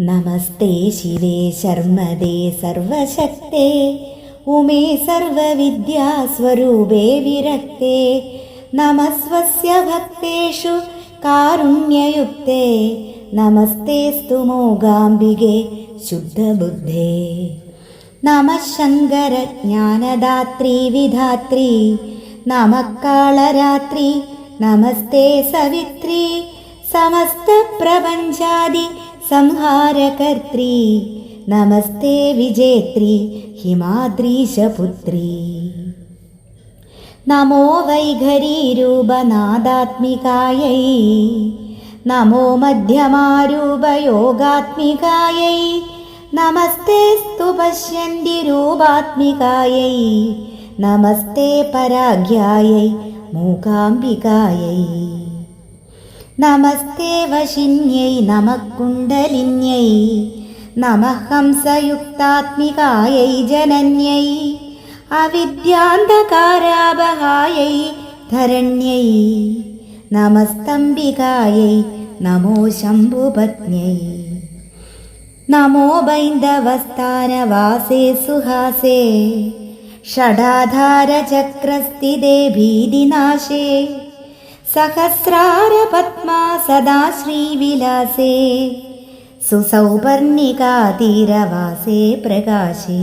നമസ്തേ ശിവേ ശർമ്മദേ സർവശക്തേ ഉമേ സർവവിദ്യാസ്വരൂപേ വിരക്തേ നമസ്വസ്യ ഭക്തേഷു കാരുണ്യയുക്തേ നമസ്തേസ്തു മൂകാംബികേ ശുദ്ധബുദ്ധേ. നമഃ ശങ്കര ജ്ഞാനദാത്രീ വിധാത്രീ നമഃ കാളരാത്രി നമസ്തേ സവിത്രീ സമസ്ത പ്രപഞ്ചാദി സംഹാരകർत्री നമസ്തേ വിജേത്രി ഹിമാദ്രീശപുത്രീ. നമോ വൈഖരീരൂപനാദാത്മികായൈ നമോ മധ്യമാരൂപയോഗാത്മികായൈ നമസ്തേസ്തു പശ്യന്തി രൂപാത്മികായൈ നമസ്തേ പരാഗ്യായൈ മൂകാംബികായൈ. നമസ്തേ വശിന്യൈ നമഃ കുണ്ഡലിന്യൈ നമഃ ഹംസയുക്താത്മികായൈ ജനന്യൈ അവിദ്യാന്ധകാരാപഹായൈ ധരണ്യൈ നമസ്തംബികായൈ നമോ ശംഭുപത്ന്യൈ. നമോ ബൈന്ദവസ്ഥാനവാസേ സുഹാസേ ഷഡാധാരചക്രസ്ഥിതേ ഭീതിനാശേ സഹസ്രാരപത്മാ സദാ ശ്രീവിലാസേ സുസൗപർണികാതീരവാസേ പ്രകാശേ.